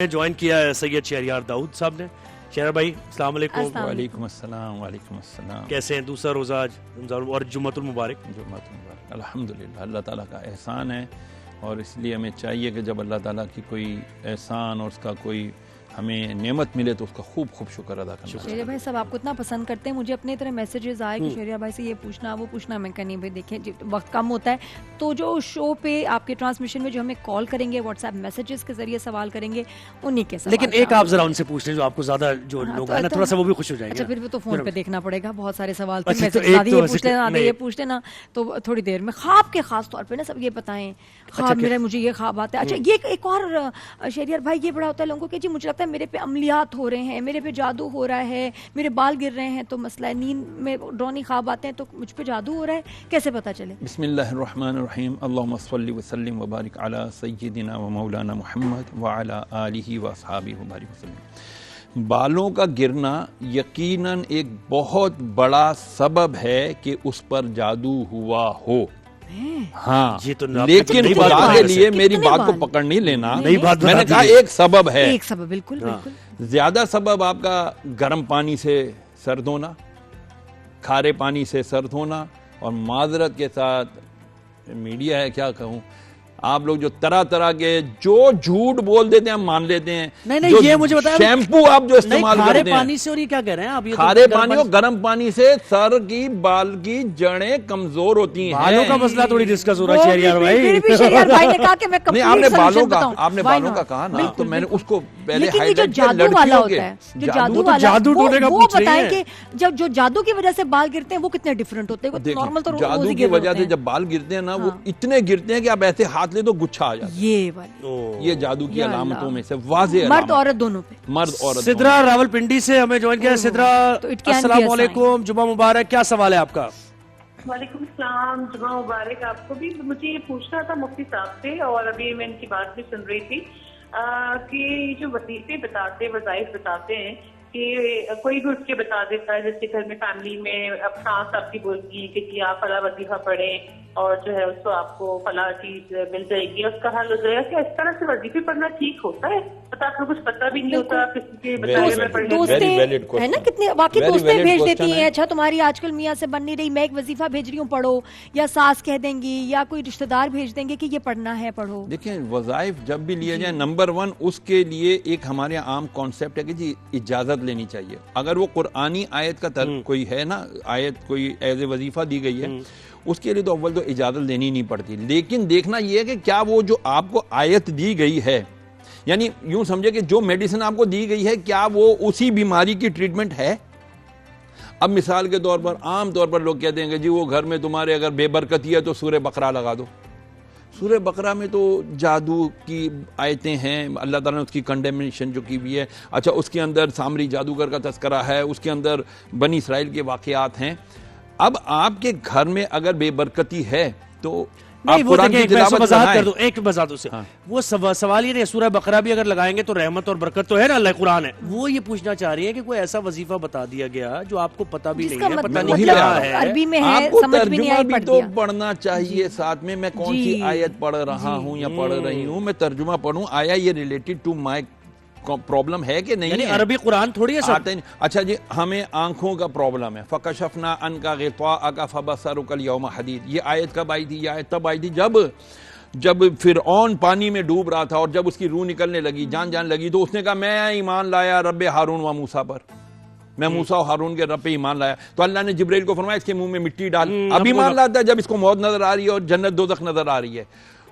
Join کیا ہے سید شہریار داؤد صاحب نے. شہریار بھائی السلام علیکم. وعلیکم السلام. وعلیکم السلام. کیسے ہیں؟ دوسرا روزہ آج اور جمعۃ المبارک. جمعۃ المبارک. الحمدللہ اللہ تعالیٰ کا احسان ہے اور اس لیے ہمیں چاہیے کہ جب اللہ تعالیٰ کی کوئی احسان اور اس کا کوئی ہمیں نعمت ملے تو اس کا خوب خوب شکر ادا کرنا. شہریار بھائی سب آپ کو اتنا پسند کرتے ہیں, مجھے اپنے طرح میسیجز آئے کہ شہریار بھائی سے یہ پوچھنا وہ پوچھنا. میں کہا نہیں بھائی دیکھیں وقت کم ہوتا ہے تو جو شو پہ آپ کے ٹرانسمیشن میں جو ہمیں کال کریں گے, واٹس ایپ میسیجز کے ذریعے سوال کریں گے, انہی کے سوال. لیکن ایک آپ ذرا ان سے پوچھ لیں جو آپ کو زیادہ جو لوگ ہیں نا تھوڑا سا وہ بھی خوش ہو جائیں گے. اچھا پھر وہ تو فون پہ دیکھنا پڑے گا, بہت سارے سوال تھے, یہ پوچھ لینا تو تھوڑی دیر میں. خواب کے خاص طور پہ نا سب یہ بتائیں خواب میرا, مجھے یہ خواب آتا ہے. اچھا یہ ایک اور شہریار بھائی یہ بڑا ہوتا ہے لوگوں کو کہ جی مجھے لگتا ہے میرے پہ عملیات ہو رہے ہیں, میرے پہ جادو ہو رہا ہے, میرے بال گر رہے ہیں, تو مسئلہ نیند میں ڈرونی خواب آتے ہیں تو مجھ پہ جادو ہو رہا ہے, کیسے پتا چلے؟ بسم اللہ الرحمن الرحیم. اللہم صلی وسلم وبارک علی سیدنا و مولانا محمد وعلی آلہ واصحابہ وبارک وسلم. بالوں کا گرنا یقیناً ایک بہت بڑا سبب ہے کہ اس پر جادو ہوا ہو. ہاں لیکن خدا کے لیے میری بات کو پکڑ نہیں لینا, میں نے کہا ایک سبب ہے. ایک سبب بالکل بالکل. زیادہ سبب آپ کا گرم پانی سے سر دھونا, کھارے پانی سے سر دھونا, اور معذرت کے ساتھ میڈیا ہے کیا کہوں, آپ لوگ جو طرح طرح کے جو جھوٹ بول دیتے ہیں ہم مان لیتے ہیں. نہیں یہ مجھے بتایا شیمپو آپ جو استعمال کرتے ہیں کھارے پانی سے, اور یہ کیا کہہ رہے ہیں آپ؟ کھارے پانی اور گرم پانی سے سر کی بال کی جڑیں کمزور ہوتی ہیں. بالوں کا مسئلہ تھوڑی ڈسکس ہو رہا ہے شہریار بھائی. شہریار بھائی نے کہا کہ میں نہیں, آپ نے بالوں کا کہا نا, تو میں نے اس کو پہلے ہائیلائٹ کیا. لڑکیوں کے جادو ٹونے کا پوچھ رہی ہیں کہ جب جو جادو کی وجہ سے بال گرتے ہیں وہ کتنے ڈیفرنٹ ہوتے ہیں. نارمل تو جادو کی وجہ سے جب بال گرتے ہیں نا وہ اتنے گرتے ہیں کہ آپ ایسے ہاتھ لے تو گچھا آ جاتا ہے. یہ جادو کی علامتوں میں سے واضح, مرد عورت دونوں پہ. مرد عورت. سدرا راولپنڈی سے ہمیں جوائن کیا. سدرا السلام علیکم, جمعہ مبارک. کیا سوال ہے آپ کا؟ وعلیکم السلام, جمعہ مبارک آپ کو بھی. مجھے یہ پوچھنا تھا مفتی صاحب سے, اور ابھی میں ان کی بات بھی سن رہی تھی کہ جو وظیفے بتاتے, وظائف بتاتے ہیں کہ کوئی بھی اٹھ کے بتا دیتا ہے, جیسے گھر میں فیملی میں اب سانس آپ کی بولتی ہے کہ آپ فلاں وظیفہ پڑھیں اور جو ہے اس کو آپ کو فلاں چیز مل جائے گی, اس کا حل ہو جائے گا. کیا اس طرح سے وظیفے پڑھنا ٹھیک ہوتا ہے؟ پتہ آپ کو کچھ پتہ بھی نہیں ہوتا کسی کے بتائے میں پڑھنے. دوستیں ہے نا کتنے واقعی دوستیں بھیج دیتی ہیں, اچھا تمہاری آج کل میاں سے بن نہیں رہی, میں ایک وظیفہ بھیج رہی ہوں پڑھو, یا ساس کہہ دیں گی یا کوئی رشتہ دار بھیج دیں گے کہ یہ پڑھنا ہے پڑھو. دیکھیں وظائف جب بھی لیے جائیں, نمبر 1 اس کے لیے ایک ہمارے عام کانسیپٹ ہے کہ جی اجازت لینی چاہیے. اگر وہ قرآنی آیت کا کوئی ہے نا, آیت کوئی ایز اے وظیفہ دی گئی ہے, اس کے لیے تو اول تو اجازت لینی نہیں پڑتی. لیکن دیکھنا یہ ہے کہ کیا وہ جو آپ کو آیت دی گئی ہے, یعنی یوں سمجھے کہ جو میڈیسن آپ کو دی گئی ہے کیا وہ اسی بیماری کی ٹریٹمنٹ ہے. اب مثال کے طور پر عام طور پر لوگ کہتے ہیں کہ جی وہ گھر میں تمہارے اگر بے برکتی ہے تو سورہ بقرہ لگا دو. سورہ بقرہ میں تو جادو کی آیتیں ہیں, اللہ تعالیٰ نے اس کی کنڈیمنیشن جو کی ہوئی ہے. اچھا اس کے اندر سامری جادوگر کا تذکرہ ہے, اس کے اندر بنی اسرائیل کے واقعات ہیں. اب آپ کے گھر میں اگر بے برکتی ہے تو آپ قرآن کی تلاوت کر دو. ایک وضاحت سے وہ سوال یہ نہیں, سورہ بقرہ بھی اگر لگائیں گے تو رحمت اور برکت تو ہے نا, اللہ قرآن ہے. وہ یہ پوچھنا چاہ رہی ہے کہ کوئی ایسا وظیفہ بتا دیا گیا جو آپ کو پتہ بھی نہیں ہے, پتہ نہیں کیا ہے, عربی میں ہے, آپ کو سمجھ بھی نہیں آئی, ترجمہ بھی تو پڑھنا چاہیے ساتھ میں. میں کون سی آیت پڑھ رہا ہوں یا پڑھ رہی ہوں, میں ترجمہ پڑھوں, آیا یہ ریلیٹڈ ٹو مائی پرابلم ہے کہ نہیں. یعنی عربی قرآن تھوڑی ہے سب. اچھا جی ہمیں آنکھوں کا پرابلم ہے, فکشفنا عنک غطاءک فبصرک اليوم حدید. یہ آیت کب آئی تھی؟ یہ آیت تب آئی تھی جب فرعون پانی میں ڈوب رہا تھا, اور جب اس کی روح نکلنے لگی, جان لگی, تو اس نے کہا میں ایمان لایا رب ہارون و موسیٰ پر, میں موسیٰ و ہارون کے رب پہ ایمان لایا. تو اللہ نے جبرائیل کو فرمایا اس کے منہ میں مٹی ڈال. اب ایمان لاتا ہے جب اس کو موت نظر آ رہی ہے اور جنت دوزخ نظر آ رہی ہے,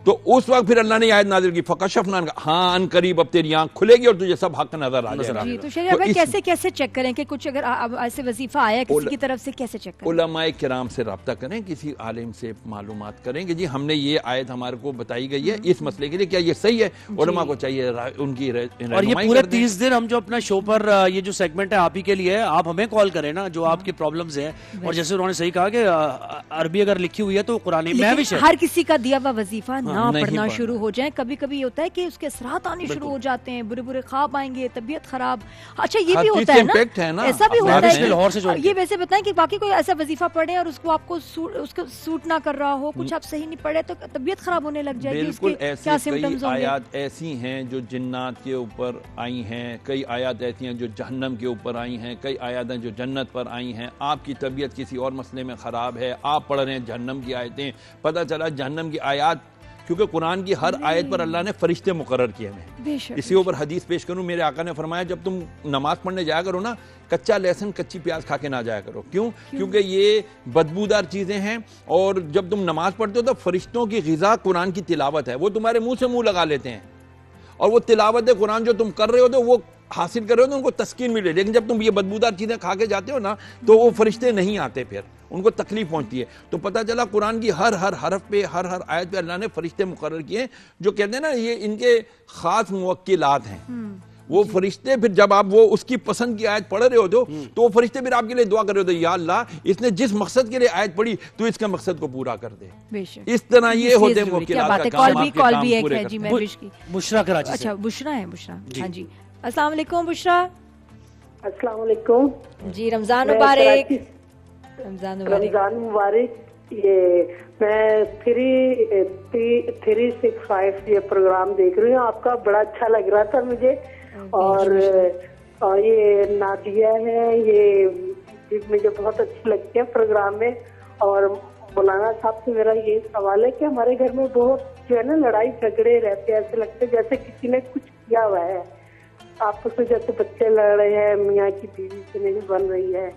تو اس وقت پھر اللہ نے آیت نازل کی فکشفنا عنک, ہاں ان قریب اب تیری آنکھ کھلے گی اور تجھے سب حق نظر آ جائے گا. تو شہریار بھائی کیسے چیک کریں کہ کچھ اگر ایسے وظیفہ آیا کسی کی طرف سے, کیسے چیک کریں؟ علماء کرام سے رابطہ کریں, کسی عالم سے معلومات کریں کہ جی ہم نے یہ آیت ہمارے کو بتائی گئی ہے اس مسئلے کے لیے, کیا یہ صحیح ہے؟ علماء کو چاہیے ان کی رہنمائی. اور یہ پورے 30 دن ہم جو اپنا شو پر یہ جو سیگمنٹ ہے آپ ہی کے لیے, آپ ہمیں کال کریں نا جو آپ کی پرابلمز ہیں. اور جیسے انہوں نے صحیح کہا کہ عربی اگر لکھی ہوئی ہے تو قرآن میں بھی ہر کسی کا دیا ہوا وظیفہ نہ پڑھنا شروع ہو جائیں. کبھی کبھی ہوتا ہے کہ اس کے اثرات آنے شروع ہو جاتے ہیں, برے برے خواب آئیں گے, طبیعت خراب. اچھا یہ بھی ہوتا ہے نا, ایسا بھی ہوتا ہے. یہ ویسے بتائیں کہ باقی کوئی ایسا وظیفہ پڑھے اور اس کو آپ کو سوٹ نہ کر رہا ہو, کچھ آپ صحیح نہیں پڑھے تو طبیعت خراب ہونے لگ جائے گی, اس کے کیا سمپٹمز ہوں گے؟ آیات ایسی ہیں جو جنات کے اوپر آئی ہیں, کئی آیات ایسی ہیں جو جہنم کے اوپر آئی ہیں, کئی آیات ہیں جو جنت پر آئی ہیں. آپ کی طبیعت کسی اور مسئلے میں خراب ہے, آپ پڑھ رہے ہیں جہنم کی آیتیں, پتہ چلا جہنم کی آیات, کیونکہ قرآن کی ہر آیت پر اللہ نے فرشتے مقرر کیے ہیں. اسی اوپر حدیث پیش کروں, میرے آقا نے فرمایا جب تم نماز پڑھنے جایا کرو نا, کچا لہسن کچی پیاز کھا کے نہ جایا کرو. کیوں؟ کیونکہ یہ بدبودار چیزیں ہیں, اور جب تم نماز پڑھتے ہو تو فرشتوں کی غذا قرآن کی تلاوت ہے, وہ تمہارے منہ سے منہ لگا لیتے ہیں, اور وہ تلاوت قرآن جو تم کر رہے ہو تو وہ حاصل کر رہے ہو تو ان کو تسکین ملے. لیکن جب تم یہ بدبودار چیزیں کھا کے جاتے ہو نا تو وہ فرشتے نہیں آتے, پھر ان کو تکلیف پہنچتی ہے. تو پتہ چلا قرآن کی ہر حرف پہ, ہر آیت پہ اللہ نے فرشتے مقرر کیے ہیں, جو کہتے ہیں نا یہ ان کے خاص موکلات ہیں. وہ فرشتے پھر جب آپ وہ اس کی پسند کی آیت پڑھ رہے ہوتے ہو تو وہ فرشتے پھر آپ کے لیے دعا کر رہے ہوتے ہیں, یا اللہ اس نے جس مقصد کے لیے آیت پڑھی تو اس کے مقصد کو پورا کر دے. اس طرح یہ ہوتے ہیں موکلات کا کام, آپ کے کام پورے کرتے ہیں. بشرا کراچی. اچھا بشرا ہے, بشرا. ہاں جی, السلام علیکم بشرا. السلام علیکم جی, رمضان مبارک. رمضان مبارک. یہ میں 365 یہ پروگرام دیکھ رہی ہوں, آپ کا بڑا اچھا لگ رہا تھا مجھے. اور یہ نادیہ ہے, یہ مجھے بہت اچھی لگتی ہے پروگرام میں. اور مولانا صاحب سے میرا یہ سوال ہے کہ ہمارے گھر میں بہت جو ہے نا لڑائی جھگڑے رہتے ہیں, ایسے لگتے جیسے کسی نے کچھ کیا ہوا ہے. آپس میں جیسے بچے لڑ رہے ہیں, میاں کی بیوی سے نہیں بن رہی ہے,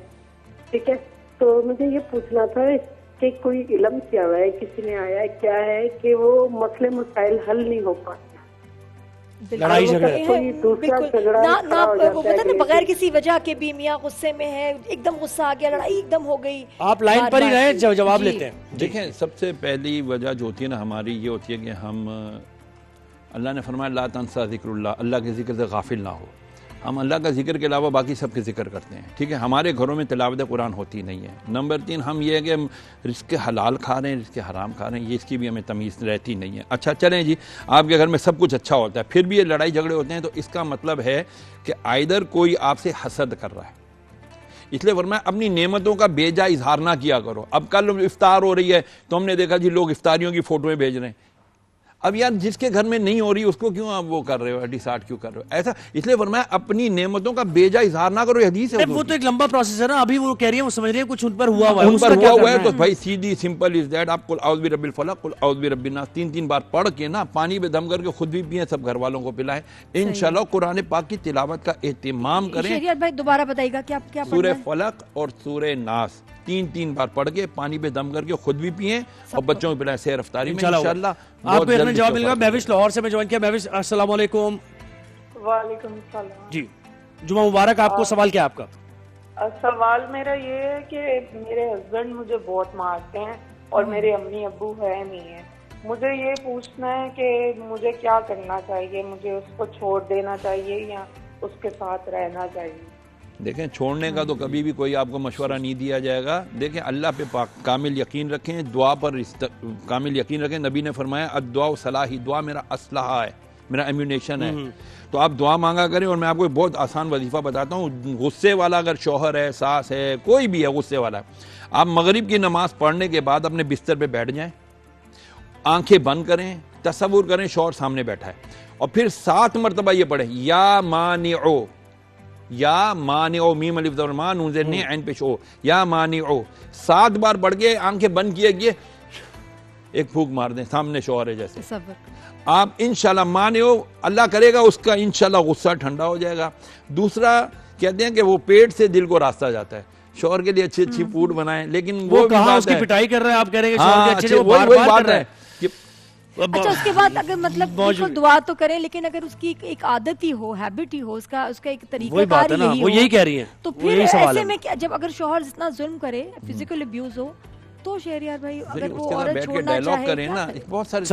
ٹھیک ہے. تو مجھے یہ پوچھنا تھا کہ کوئی علم کیا ہوا ہے, کسی نے آیا کیا ہے کہ وہ مسئلے مسائل حل نہیں ہو پاتے, لڑائی بغیر کسی وجہ کے بھی میاں غصے میں ہے, ایک دم غصہ آ گیا, لڑائی ایک دم ہو گئی. آپ لائن پر ہی رہیں, جواب لیتے ہیں. دیکھیں سب سے پہلی وجہ جو ہوتی ہے نا ہماری, یہ ہوتی ہے کہ ہم, اللہ نے فرمایا لا تنسا ذکر اللہ, اللہ کے ذکر سے غافل نہ ہو. ہم اللہ کا ذکر کے علاوہ باقی سب کے ذکر کرتے ہیں, ٹھیک ہے. ہمارے گھروں میں تلاوت قرآن ہوتی نہیں ہے. نمبر 3, ہم یہ ہے کہ رزق حلال کھا رہے ہیں, رزق حرام کھا رہے ہیں, یہ اس کی بھی ہمیں تمیز رہتی نہیں ہے. اچھا چلیں جی, آپ کے گھر میں سب کچھ اچھا ہوتا ہے, پھر بھی یہ لڑائی جھگڑے ہوتے ہیں, تو اس کا مطلب ہے کہ آئدر کوئی آپ سے حسد کر رہا ہے. اس لیے فرمایا اپنی نعمتوں کا بے جا اظہار نہ کیا کرو. اب کل افطار ہو رہی ہے تو ہم نے دیکھا جی لوگ افطاریوں کی فوٹویں بھیج رہے ہیں. اب یار جس کے گھر میں نہیں ہو رہی اس کو کیوں آپ وہ کر رہے ہو, ڈیسارٹ کیوں کر رہے ہو ایسا. اس لیے فرمایا اپنی نعمتوں کا بے جا اظہار نہ کرو. یہ حدیث ہے, وہ تو ایک لمبا پروسیس ہے نا. ابھی وہ کہہ رہی ہیں, وہ سمجھ رہی ہیں کچھ ان پر ہوا ہوا ہے, ان پر ہوا ہوا ہے. تو بھائی سیدھی سمپل از دیٹ, آپ قل اعوذ برب الفلق قل اعوذ برب الناس 3 بار پڑھ کے نا پانی پہ دم کر کے خود بھی پئیں, سب گھر والوں کو پلائیں. انشاءاللہ قرآن پاک کی تلاوت کا اہتمام کریں. شہریار بھائی دوبارہ بتائیے گا کہ آپ کیا سورہ فلق اور سورہ ناس 3 بار پڑھ کے پانی پہ دم کر کے خود بھی پئیں اور بچوں کو پلائیں سحر افطاری میں. انشاءاللہ آپ کو اتنا جواب ملے گا. مہوش لاہور سے میں جوائن کیا. مہوش السلام علیکم. وعلیکم السلام. جی جمعہ مبارک. آپ کو سوال کیا ہے آپ کا؟ سوال میرا یہ ہے کہ میرے ہسبینڈ مجھے بہت مارتے ہیں اور میرے امی ابو ہے نہیں ہے. مجھے یہ پوچھنا ہے کہ مجھے کیا کرنا چاہیے, مجھے اس کو چھوڑ دینا چاہیے یا اس کے ساتھ رہنا چاہیے؟ دیکھیں چھوڑنے کا تو کبھی بھی کوئی آپ کو مشورہ نہیں دیا جائے گا. دیکھیں اللہ پہ کامل یقین رکھیں, دعا پر کامل یقین رکھیں. نبی نے فرمایا الدعاء صلاحی, دعا میرا اسلحہ ہے, میرا ایمیونیشن ہے. تو آپ دعا مانگا کریں. اور میں آپ کو ایک بہت آسان وظیفہ بتاتا ہوں. غصے والا اگر شوہر ہے, ساس ہے, کوئی بھی ہے غصے والا, آپ مغرب کی نماز پڑھنے کے بعد اپنے بستر پہ بیٹھ جائیں, آنکھیں بند کریں, تصور کریں شوہر سامنے بیٹھا ہے, اور پھر 7 مرتبہ یہ پڑھیں یا مانعو, یا مانعو, میم الف ضمیر ما نون زیر نی عین پیش او, یا مانعو 7 بار پڑھ کے آنکھیں بند کیے ایک پھونک مار دیں سامنے شوہر ہے جیسے. آپ انشاءاللہ مانعو, اللہ کرے گا اس کا انشاءاللہ غصہ ٹھنڈا ہو جائے گا. دوسرا کہتے ہیں کہ وہ پیٹ سے دل کو راستہ جاتا ہے. شوہر کے لیے اچھی فوڈ بنائیں, لیکن وہ کہاں اس کی پٹائی کر رہے ہیں, آپ کہہ رہے ہیں کہ شوہر کے اچھے وہ بار بار. اچھا اس کے بعد اگر مطلب دعا تو کریں, لیکن اگر اس کی ایک عادت ہی ہو, ہیبٹ ہی ہو, اس کا ایک طریقہ کار ہی ہو, وہ یہی کہہ رہی ہیں, تو پھر ایسے میں جب اگر شوہر اتنا ظلم کرے, فزیکل ابیوز ہو, تو شہریار بھائی اگر وہ عورت چھوڑنا چاہے, بہت سارے